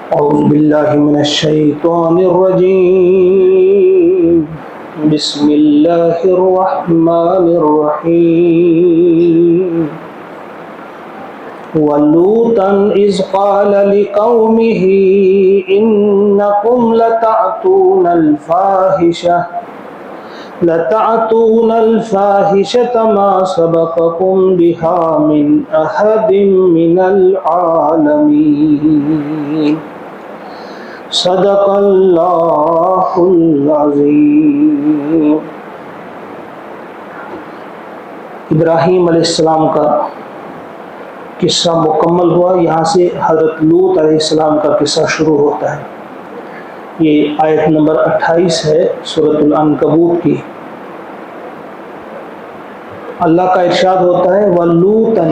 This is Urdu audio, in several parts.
أعوذ بالله من الشيطان الرجيم بسم الله الرحمن الرحيم ولوطا إذ قال لقومه إنكم لتأتون الفاحشة ما سبقكم بها من أحد من العالمين صدق اللہ العظیم۔ ابراہیم علیہ السلام کا قصہ مکمل ہوا، یہاں سے حضرت لوط علیہ السلام کا قصہ شروع ہوتا ہے۔ یہ آیت نمبر 28 ہے سورۃ العنکبوت کی۔ اللہ کا ارشاد ہوتا ہے وَلُوطًا،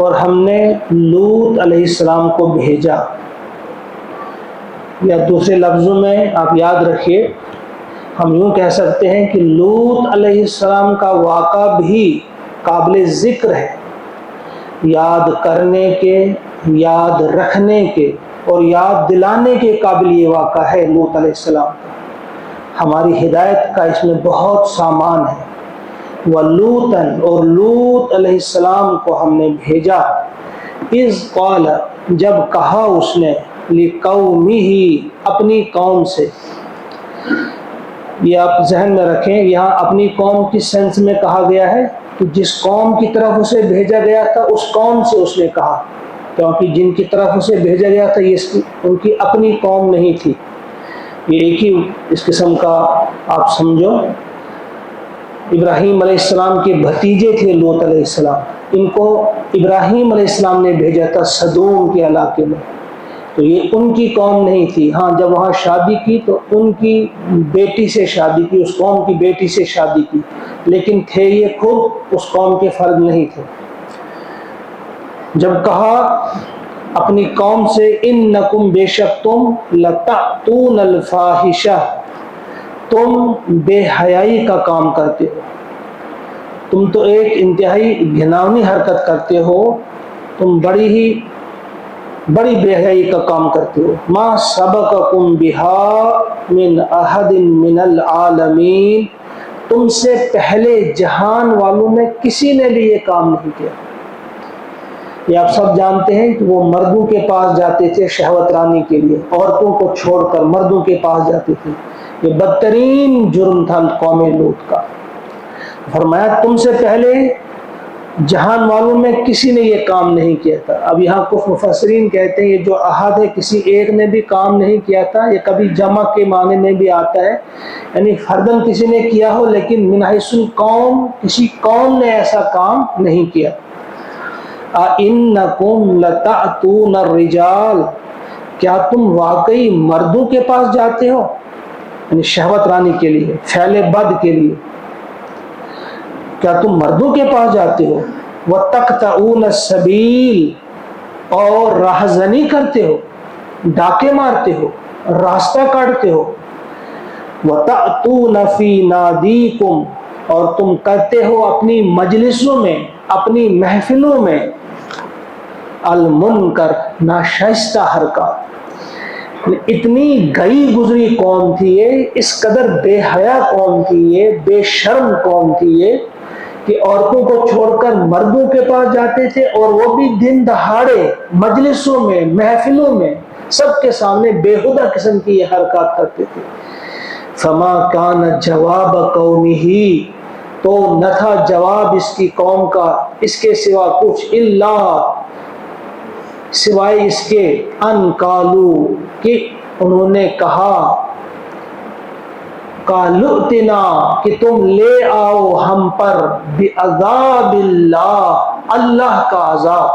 اور ہم نے لوط علیہ السلام کو بھیجا، یا دوسرے لفظوں میں آپ یاد رکھیے، ہم یوں کہہ سکتے ہیں کہ لوط علیہ السلام کا واقعہ بھی قابل ذکر ہے، یاد کرنے کے، یاد رکھنے کے اور یاد دلانے کے قابل یہ واقعہ ہے لوط علیہ السلام کا۔ ہماری ہدایت کا اس میں بہت سامان ہے۔ وَلُوطًا، اور لوط علیہ السلام کو ہم نے بھیجا، اذ قال، جب کہا اس نے، لِقَوْمِهِ، اپنی قوم سے۔ یہ آپ ذہن میں رکھیں، یہاں اپنی قوم کی سینس میں کہا گیا ہے کہ جس قوم کی طرف اسے بھیجا گیا تھا اس قوم سے اس نے کہا، کیونکہ جن کی طرف اسے بھیجا گیا تھا یہ ان کی اپنی قوم نہیں تھی۔ یہ ایک ہی اس قسم کا آپ سمجھو، ابراہیم علیہ السلام کے بھتیجے تھے لوط علیہ السلام، ان کو ابراہیم علیہ السلام نے بھیجا تھا صدوم کے علاقے میں، تو یہ ان کی قوم نہیں تھی۔ ہاں جب وہاں شادی کی تو ان کی بیٹی سے شادی کی، اس قوم کی بیٹی سے شادی کی، لیکن تھے یہ خود اس قوم کے فرد نہیں تھے۔ جب کہا اپنی قوم سے انکم، بے شک تم، لتأتون الفاحشہ، تم بے حیائی کا کام کرتے ہو، تم تو ایک انتہائی گھناؤنی حرکت کرتے ہو، تم بڑی بے حیائی کا کام کرتے ہو۔ ما سبقکم بہا من احد من العالمین، تم سے پہلے جہان والوں میں کسی نے بھی یہ کام نہیں کیا۔ یہ آپ سب جانتے ہیں کہ وہ مردوں کے پاس جاتے تھے شہوت رانی کے لیے، عورتوں کو چھوڑ کر مردوں کے پاس جاتے تھے۔ یہ بدترین جرم تھا قوم لوط کا۔ فرمایا تم سے پہلے جہان والوں میں کسی نے یہ کام نہیں کیا تھا۔ اب یہاں کچھ مفسرین کہتے ہیں یہ جو احد ہے، کسی ایک نے بھی کام نہیں کیا تھا، یہ کبھی جمع کے معنی میں بھی آتا ہے، یعنی فردن کسی نے کیا ہو لیکن من حیث القوم، کسی قوم نے ایسا کام نہیں کیا۔ اِنَّكُمْ لَتَأْتُونَ الرِّجَالَ، کیا تم واقعی مردوں کے پاس جاتے ہو، یعنی شہوت رانی کے لیے، فعل بد کے لیے، کیا تم مردوں کے پاس جاتے ہو؟ وَتَقْطَعُونَ السَّبِيلَ، اور راہزنی کرتے ہو، ڈاکے مارتے ہو، راستہ کاٹتے ہو۔ وَتَأْتُونَ فِي نَادِيكُمْ، اور تم کرتے ہو اپنی مجلسوں میں، اپنی محفلوں میں، المنکر، ناشائستہ حرکات۔ اتنی گئی گزری قوم تھی یہ، اس قدر بے حیا قوم تھی یہ، بے شرم قوم تھی یہ، کہ عورتوں کو چھوڑ کر مردوں کے پاس جاتے تھے، اور وہ بھی دن دہاڑے مجلسوں میں، محفلوں میں، سب کے سامنے بےہودہ قسم کی یہ حرکات کرتے تھے۔ فما کان جواب قومہ، تو نہ تھا جواب اس کی قوم کا اس کے سوا کچھ، الا، سوائے اس کے، ان قالو، کہ انہوں نے کہا، قالُؤْتِنَا، کہ تم لے آؤ ہم پر، بعذاب اللہ، اللہ کا عذاب،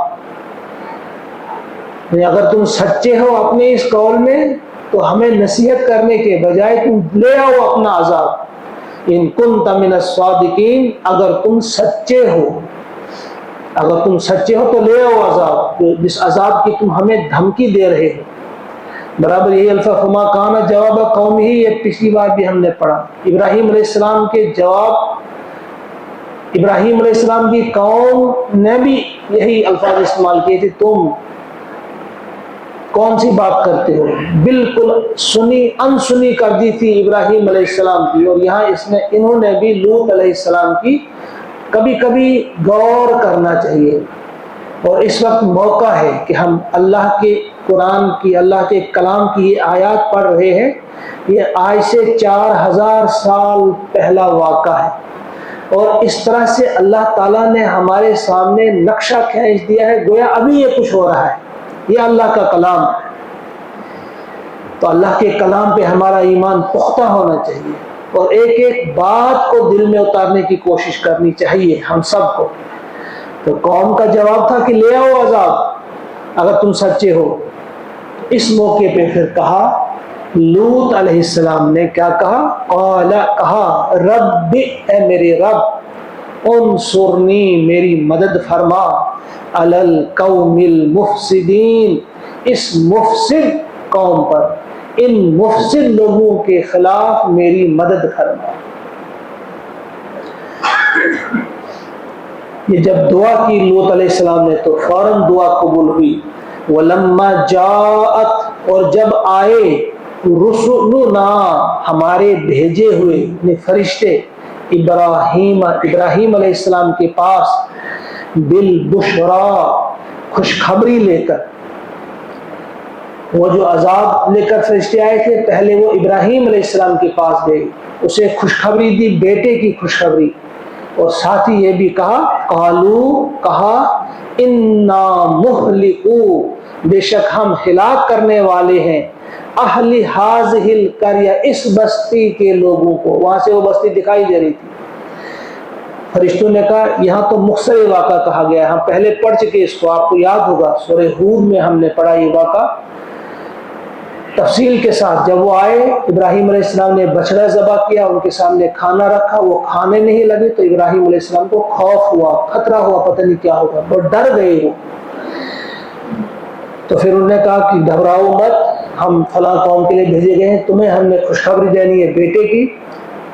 یعنی اگر تم سچے ہو اپنے اس قول میں تو ہمیں نصیحت کرنے کے بجائے تم لے آؤ اپنا عذاب۔ ان کنت من الصادقین، اگر تم سچے ہو تو لے آؤ عذاب، جس عذاب کی تم ہمیں دھمکی دے رہے ہو۔ برابر یہی الفاظ فما کان جواب قوم ہی، یہ پچھلی بار بھی ہم نے پڑھا، ابراہیم علیہ السلام کے جواب، ابراہیم علیہ السلام کی قوم نے بھی یہی الفاظ استعمال کیے تھے، تم کون سی بات کرتے ہو؟ بالکل سنی انسنی کر دی تھی ابراہیم علیہ السلام کی، اور یہاں انہوں نے بھی لوط علیہ السلام کی کبھی کبھی غور کرنا چاہیے۔ اور اس وقت موقع ہے کہ ہم اللہ کے قرآن کی، اللہ کے کلام کی یہ آیات پڑھ رہے ہیں، یہ آج سے 4000 سال پہلا واقعہ ہے، اور اس طرح سے اللہ تعالیٰ نے ہمارے سامنے نقشہ کھینچ دیا ہے، گویا ابھی یہ کچھ ہو رہا ہے، یہ اللہ کا کلام ہے۔ تو اللہ کے کلام پہ ہمارا ایمان پختہ ہونا چاہیے، اور ایک ایک بات کو دل میں اتارنے کی کوشش کرنی چاہیے ہم سب کو۔ تو قوم کا جواب تھا کہ لے آؤ عذاب اگر تم سچے ہو۔ اس موقع پہ پھر کہا، لوط علیہ السلام نے کیا کہا؟ قال، کہا، رب، اے میرے رب، انصرنی، میری مدد فرما، علی القوم المفسدین، اس مفسد قوم پر، ان مفسد لوگوں کے خلاف میری مدد فرما۔ یہ جب دعا کی لوط علیہ السلام نے تو فوراً دعا قبول ہوئی۔ وَلَمَّا جَاءَتْ، اور جب آئے، رسولنا، ہمارے بھیجے ہوئے فرشتے، ابراہیم علیہ السلام کے پاس، بالبشرا، خوشخبری لے کر۔ وہ جو عذاب لے کر فرشتے آئے تھے، پہلے وہ ابراہیم علیہ السلام کے پاس گئے، اسے خوشخبری دی، بیٹے کی خوشخبری، اور ساتھ ہی یہ بھی کہا، قالو، کہا، انا مہلکو، بے شک ہم ہلاک کرنے والے ہیں، اہل ہذہ القریہ، اس بستی کے لوگوں کو۔ وہاں سے وہ بستی دکھائی دے رہی تھی۔ فرشتوں نے کہا، یہاں تو مختصر واقعہ کہا گیا ہے، ہم پہلے پڑھ چکے اس کو، آپ کو یاد ہوگا، سورہ ہود میں ہم نے پڑھا یہ واقعہ تفصیل کے ساتھ۔ جب وہ آئے، ابراہیم علیہ السلام نے بچڑا ذبح کیا، ان کے سامنے کھانا رکھا، وہ کھانے نہیں لگے، تو ابراہیم علیہ السلام کو خوف ہوا، خطرہ ہوا، پتہ نہیں کیا ہوگا، اور ڈر گئے وہ۔ تو پھر انہوں نے کہا کہ گھبراؤ مت، ہم فلاں قوم کے لیے بھیجے گئے ہیں، تمہیں ہم نے خوشخبری دینی ہے بیٹے کی،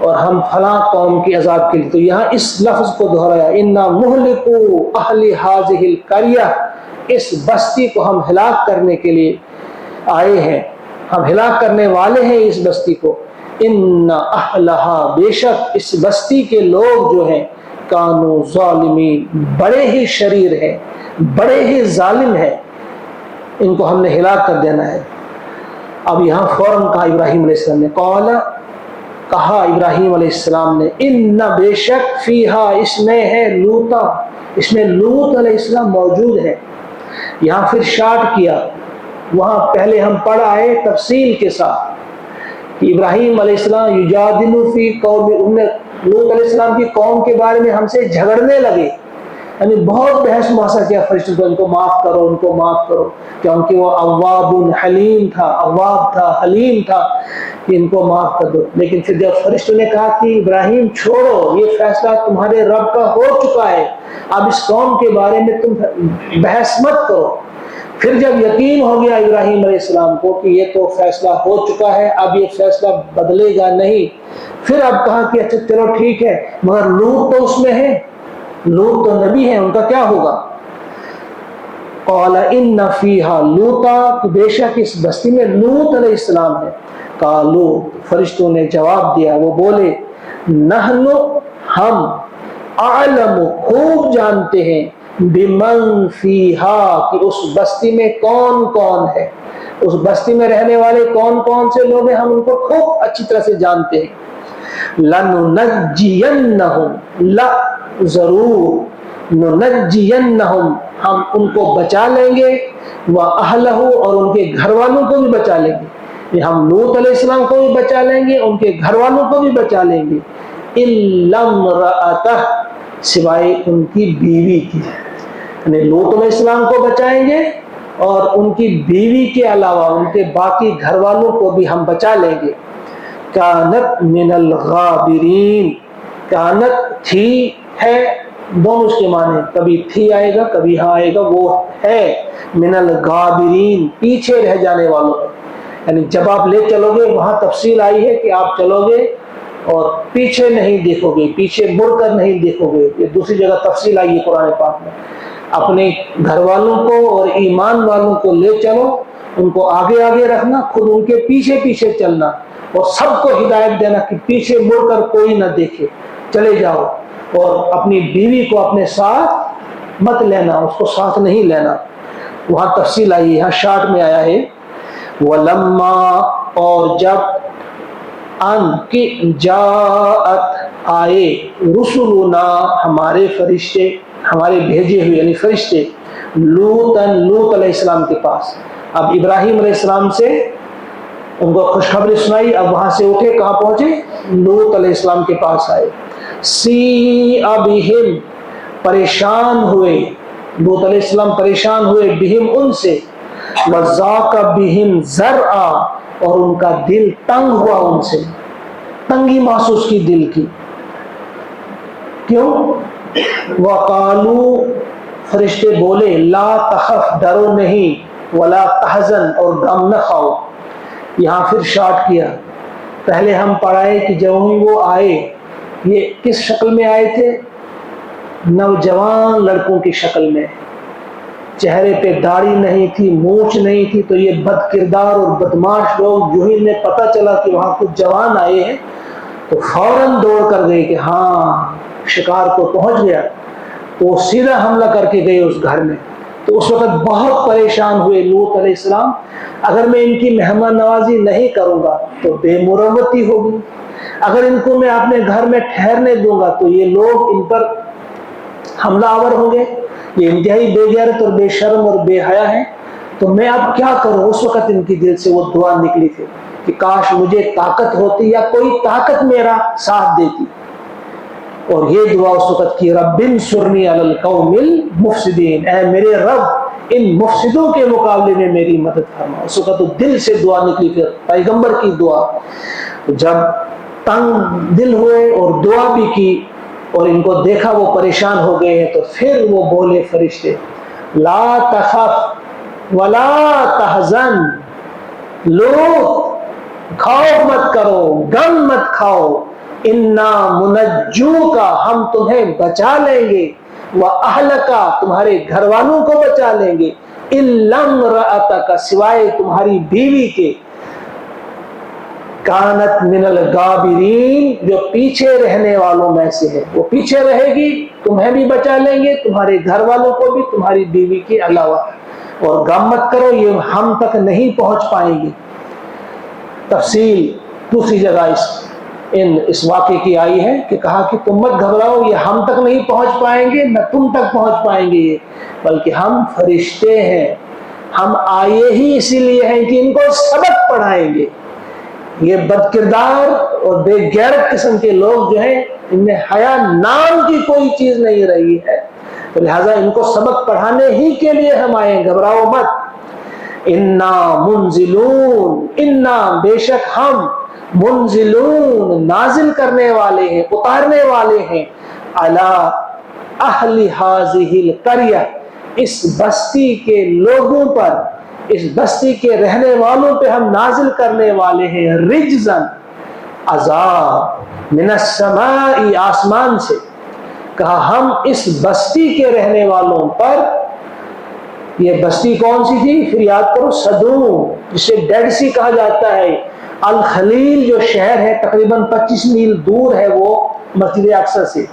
اور ہم فلاں قوم کی عذاب کے لیے۔ تو یہاں اس لفظ کو دہرایا، انا مہلکو اہل ہذہ القریہ، اس بستی کو ہم ہلاک کرنے کے لیے آئے ہیں، ہم ہلاک کرنے والے ہیں اس بستی کو۔ ان اہلہا، بے شک اس بستی کے لوگ جو ہیں، کانوا ظالمین، بڑے ہی شریر ہیں، بڑے ہی ظالم ہیں، ان کو ہم نے ہلاک کر دینا ہے۔ اب یہاں فوراً کہا ابراہیم علیہ السلام نے، قال، کہا ابراہیم علیہ السلام نے، ان بے شک فیہا، اس میں ہے، لوطا، اس میں لوط علیہ السلام موجود ہے۔ یہاں پھر شارٹ کیا، وہاں پہلے ہم پڑھ آئے تفصیل کے ساتھ کہ ابراہیم علیہ السلام یجادل فی قوم، لوط علیہ السلام کی قوم کے بارے میں ہم سے جھگڑنے لگے، یعنی بہت بحث مباحثہ کیا فرشتوں کو، ان کو معاف کرو، ان کو معاف کرو، کیونکہ وہ اواب حلیم تھا، اواب تھا، حلیم تھا، کہ ان کو معاف کر دو۔ لیکن پھر جب فرشتوں نے کہا کہ ابراہیم چھوڑو، یہ فیصلہ تمہارے رب کا ہو چکا ہے، اب اس قوم کے بارے میں تم بحث مت کرو۔ پھر جب یقین ہو گیا ابراہیم علیہ السلام کو کہ یہ تو فیصلہ ہو چکا ہے، اب یہ فیصلہ بدلے گا نہیں، پھر اب کہا کہ اچھا چلو ٹھیک ہے، مگر لوط تو اس میں ہے، لوط تو نبی ہیں، ان کا کیا ہوگا؟ قال ان فیہا لوطا، کہ بے شک اس بستی میں لوط علیہ السلام ہے۔ قالو، فرشتوں نے جواب دیا، وہ بولے، نحن، ہم، اعلم، خوب جانتے ہیں، بمن فیہا، کہ اس بستی میں کون کون ہے، اس بستی میں رہنے والے کون کون سے لوگ ہیں، ہم ان کو خوب اچھی طرح سے جانتے ہیں۔ لننجینہم، لا، ضرور، ننجینہم، ہم ان کو بچا لیں گے، وَأَهْلَهُ، اور ان کے گھر والوں کو بھی بچا لیں گے، یہ ہم لوط علیہ السلام کو بھی بچا لیں گے، ان کے گھر والوں کو بھی بچا لیں گے، إِلَّا امْرَأَتَهُ، سوائے ان کی بیوی کی، یعنی لوط علیہ السلام کو بچائیں گے، اور ان کی بیوی کے علاوہ ان کے باقی گھر والوں کو بھی ہم بچا لیں گے۔ کانت من الغابرین، کانت تھی، ہے، دونوں اس کے معنی، کبھی تھی آئے گا، کبھی ہاں آئے گا، وہ ہے، من الغابرین، پیچھے رہ جانے والوں میں، یعنی جب آپ لے چلو گے، وہاں تفصیل آئی ہے کہ آپ چلو گے اور پیچھے نہیں دیکھو گے، پیچھے مڑ کر نہیں دیکھو گے، یہ دوسری جگہ تفصیل آئی ہے قرآن پاک میں۔ اپنے گھر والوں کو اور ایمان والوں کو لے چلو، ان کو آگے آگے رکھنا، خود ان کے پیچھے پیچھے چلنا، اور سب کو ہدایت دینا کہ پیچھے مڑ کر کوئی نہ دیکھے، چلے جاؤ، اور اپنی بیوی کو اپنے ساتھ مت لینا، اس کو ساتھ نہیں لینا۔ وہاں تفصیل آئی، یہاں شارٹ میں آیا ہے وَلَمَّا، اور جب ان کی جاءت آئے رسولنا ہمارے فرشتے، ہمارے بھیجے ہوئے یعنی فرشتے، لوط علیہ السلام کے پاس۔ اب ابراہیم علیہ السلام سے ان کو خوشخبری سنائی، اب وہاں سے اٹھے کہاں پہنچے؟ لوط علیہ السلام کے پاس آئے۔ سیء بہم، پریشان ہوئے، لوط علیہ السلام پریشان ہوئے، بہم ان سے، وضاق بہم ذرعا، اور ان کا دل تنگ ہوا، ان سے تنگی محسوس کی دل کی۔ کیوں؟ وقالو، فرشتے بولے، لا تخف، ڈرو نہیں، ولا تحزن، اور غم نہ کھاؤ۔ یہاں پھر شارٹ کیا، پہلے ہم پڑھائے کہ جب وہ آئے، یہ کس شکل میں آئے تھے؟ نوجوان لڑکوں کی شکل میں، چہرے پہ داڑھی نہیں تھی، مونچھ نہیں تھی، تو یہ بد کردار اور بدماش لوگ جو ہی انہیں پتہ چلا کہ وہاں کچھ جوان آئے ہیں تو فوراً دوڑ کر گئے کہ ہاں شکار کو پہنچ گیا، تو وہ سیدھا حملہ کر کے گئے اس گھر میں۔ تو اس وقت بہت پریشان ہوئے لوط علیہ السلام، اگر میں ان کی مہمان نوازی نہیں کروں گا تو بے مروتی ہوگی، اگر ان کو میں اپنے گھر میں ٹھہرنے دوں گا تو یہ لوگ ان پر حملہ آور ہوں گے، یہ انتہائی بے غیرت اور بے شرم اور بے حیا ہیں، تو میں اب کیا کروں؟ اس وقت ان کی دل سے وہ دعا نکلی تھی کہ کاش مجھے طاقت ہوتی یا کوئی طاقت میرا ساتھ دیتی، اور یہ دعا اس وقت کی، رب انصرنی علی القوم المفسدین، اے میرے رب ان مفسدوں کے مقابلے میں میری مدد فرما۔ اس وقت تو دل سے دعا نکلی، پھر پیغمبر کی دعا۔ جب تنگ دل ہوئے اور دعا بھی کی اور ان کو دیکھا وہ پریشان ہو گئے ہیں، تو پھر وہ بولے فرشتے، لا تخف ولا تحزن، لوگ خوف مت کرو، غم مت کھاؤ، انا منجوک، ہم تمہیں بچا لیں گے، واہلک، تمہارے گھر والوں کو بچا لیں گے، الا امرأتک، سوائے تمہاری بیوی کے، کانت من الغابرین، جو پیچھے رہنے والوں میں سے ہے، وہ پیچھے رہے گی، تمہیں بھی بچا لیں گے، تمہارے گھر والوں کو بھی، تمہاری بیوی کے علاوہ، اور غم مت کرو، یہ ہم تک نہیں پہنچ پائیں گی۔ تفصیل دوسری جگہ اس واقعے کی آئی ہے کہ کہا کہ تم مت گھبراؤ، یہ ہم تک نہیں پہنچ پائیں گے، نہ تم تک پہنچ پائیں گے، بلکہ ہم فرشتے ہیں، ہم آئے ہی اسی لیے ہیں کہ ان کو سبق پڑھائیں گے۔ یہ بد کردار اور بے غیرت قسم کے لوگ جو ہیں، ان میں حیا نام کی کوئی چیز نہیں رہی ہے، تو لہٰذا ان کو سبق پڑھانے ہی کے لیے ہم آئے، گھبراؤ مت۔ انا منزلون، انا بے شک ہم، منزلون نازل کرنے والے ہیں، اتارنے والے ہیں، علی اہل ہذہ القریہ، اس بستی کے لوگوں پر، اس بستی کے رہنے والوں پہ ہم نازل کرنے والے ہیں، رجزن، عذاب، من السماء، آسمان سے۔ کہا ہم اس بستی کے رہنے والوں پر، یہ بستی کون سی تھی؟ پھر یاد کرو، صدوم، جسے ڈیڈ سی کہا جاتا ہے، الخلیل جو شہر ہے تقریباً 25 میل دور ہے، وہ مسجد اقصی سے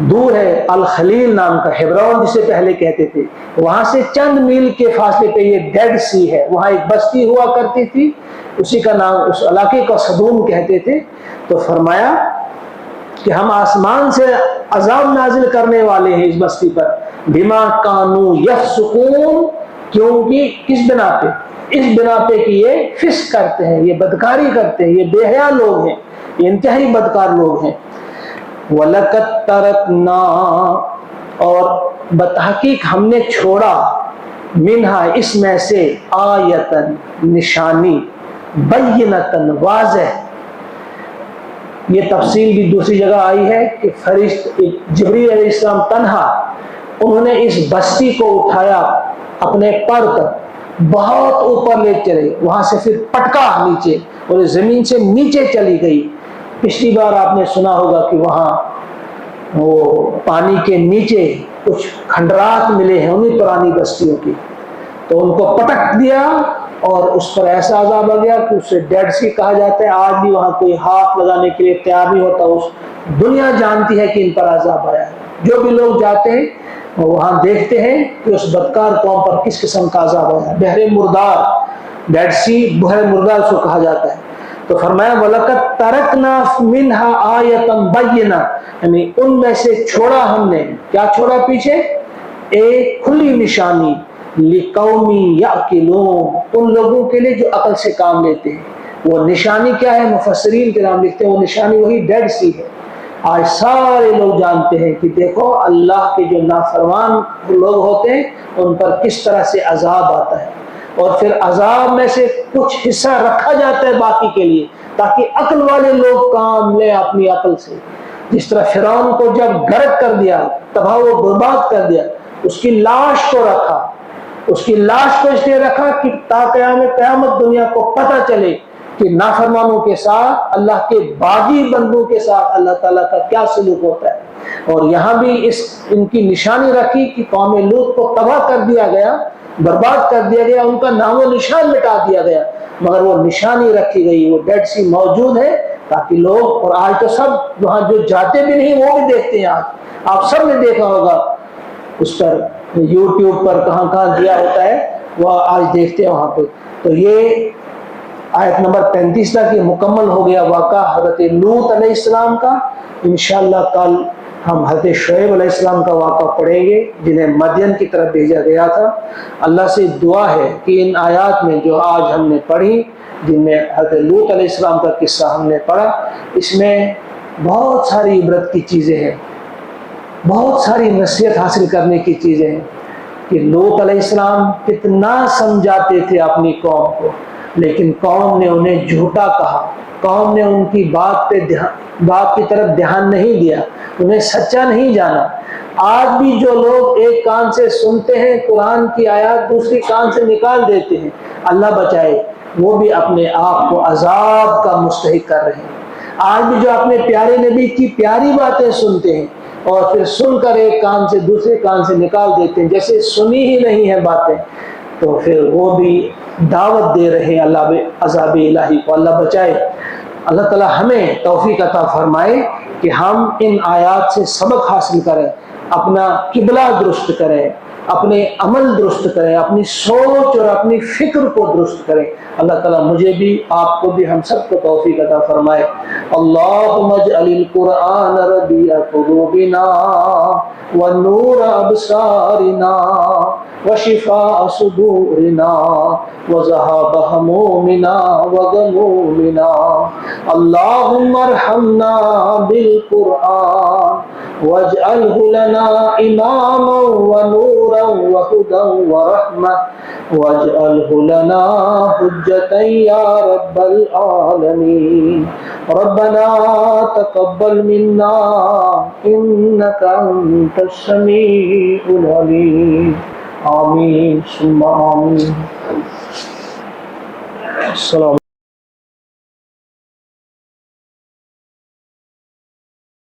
دور ہے، الخلیل نام کا، ہیبرون جسے پہلے کہتے تھے، وہاں سے چند میل کے فاصلے پہ یہ ڈیڈ سی ہے، وہاں ایک بستی ہوا کرتی تھی، اسی کا نام، اس علاقے کا صدوم کہتے تھے۔ تو فرمایا کہ ہم آسمان سے عذاب نازل کرنے والے ہیں اس بستی پر، بما کانوا یفسقون، کیونکہ کس بنا پہ؟ اس بنا پہ کہ یہ فسق کرتے ہیں، یہ بدکاری کرتے ہیں، یہ بے حیا لوگ ہیں، یہ انتہائی بدکار لوگ ہیں۔ وَلَقَدْ تَرَكْنَا، اور بتحقیق ہم نے چھوڑا، منہا اس میں سے، آیتن نشانی، بینتن واضح۔ یہ تفصیل بھی دوسری جگہ آئی ہے کہ جبریل علیہ السلام تنہا، انہوں نے اس بستی کو اٹھایا اپنے پر پر، بہت اوپر لے چلے، وہاں سے پھر پٹکا نیچے، اور زمین سے نیچے چلی گئی۔ پچھلی بار آپ نے سنا ہوگا کہ وہاں وہ پانی کے نیچے کچھ کھنڈرات ملے ہیں انہیں پرانی بستیوں کی، تو ان کو پٹک دیا اور اس پر ایسا عذاب آ گیا کہ اسے ڈیڈ سی کہا جاتا ہے. آج بھی وہاں کوئی ہاتھ لگانے کے لیے تیار نہیں ہوتا. اس دنیا جانتی ہے کہ ان پر عذاب آیا ہے. جو بھی لوگ جاتے ہیں وہاں دیکھتے ہیں کہ اس بدکار قوم پر کس قسم کا عذاب آیا ہے. بحر مردار، ڈیڈ سی بحر مردار اس کو کہا جاتا ہے. تو فرمایا وَلَقَدْ تَرَكْنَا مِنْهَا آیَةً بَيِّنَةً، یعنی ان میں سے چھوڑا ہم نے. کیا چھوڑا پیچھے؟ ایک کھلی نشانی. لِقَوْمٍ يَعْقِلُونَ، ان لوگوں کے لیے جو عقل سے کام لیتے ہیں. وہ نشانی کیا ہے؟ مفسرین کے نام لکھتے ہیں وہ نشانی وہی ڈیڈ سی ہے. آج سارے لوگ جانتے ہیں کہ دیکھو اللہ کے جو نافرمان لوگ ہوتے ہیں ان پر کس طرح سے عذاب آتا ہے، اور پھر عذاب میں سے کچھ حصہ رکھا جاتا ہے باقی کے لیے تاکہ عقل والے لوگ کام لیں اپنی عقل سے. جس طرح فرعون کو جب غرق کر دیا، تباہ و برباد کر دیا، اس کی لاش کو رکھا. اس کی لاش کو اس لیے رکھا کہ تا قیامت دنیا کو پتہ چلے کہ نافرمانوں کے ساتھ، اللہ کے باغی بندوں کے ساتھ اللہ تعالیٰ کا کیا سلوک ہوتا ہے. اور یہاں بھی ان کی نشانی رکھی کہ قوم لوط کو تباہ کر دیا گیا، برباد کر دیا گیا، ان کا نام و نشان مٹا دیا گیا، مگر وہ نشانی رکھی گئی. وہ ڈیڈ سی موجود ہے تاکہ لوگ، اور آج تو سب وہاں جو جاتے بھی نہیں وہ بھی دیکھتے ہیں. آج آپ سب نے دیکھا ہوگا اس پر یوٹیوب پر کہاں کہاں دیا ہوتا ہے، وہ آج دیکھتے ہیں وہاں پہ. تو یہ آیت نمبر 35 تک یہ مکمل ہو گیا واقعہ حضرت لوط علیہ السلام کا. انشاءاللہ کل ہم حضرت شعیب علیہ السلام کا واقعہ پڑھیں گے جنہیں مدین کی طرف بھیجا گیا تھا. اللہ سے دعا ہے کہ ان آیات میں جو آج ہم نے پڑھی، جن میں حضرت لوط علیہ السلام کا قصہ ہم نے پڑھا، اس میں بہت ساری عبرت کی چیزیں ہیں، بہت ساری نصیحت حاصل کرنے کی چیزیں ہیں کہ لوط علیہ السلام کتنا سمجھاتے تھے اپنی قوم کو، لیکن قوم نے انہیں جھوٹا کہا. قوم نے ان کی بات کی طرف دھیان نہیں دیا، انہیں سچا نہیں جانا. آج بھی جو لوگ ایک کان سے سنتے ہیں قرآن کی آیات، دوسری کان سے نکال دیتے ہیں، اللہ بچائے، وہ بھی اپنے آپ کو عذاب کا مستحق کر رہے ہیں. آج بھی جو اپنے پیارے نبی کی پیاری باتیں سنتے ہیں اور پھر سن کر ایک کان سے دوسرے کان سے نکال دیتے ہیں جیسے سنی ہی نہیں ہے باتیں، تو پھر وہ بھی دعوت دے رہے ہیں اللہ عذاب الہی کو. اللہ بچائے. اللہ تعالی ہمیں توفیق عطا فرمائے کہ ہم ان آیات سے سبق حاصل کریں، اپنا قبلہ درست کریں، اپنے عمل درست کریں، اپنی سوچ اور اپنی فکر کو درست کریں. اللہ تعالیٰ مجھے بھی، آپ کو بھی، ہم سب کو توفیق عطا فرمائے. اللہم اجعل القرآن ربیع قلوبنا ونور ابصارنا وشفاء صدورنا وذهاب همومنا وغمومنا. اللہم ارحمنا بالقرآن واجعله لنا اماما ونورا وهدى ورحمة واجعله لنا حجة يا رب العالمين. ربنا تقبل منا انك انت السميع العليم. آمين ثم آمين. السلام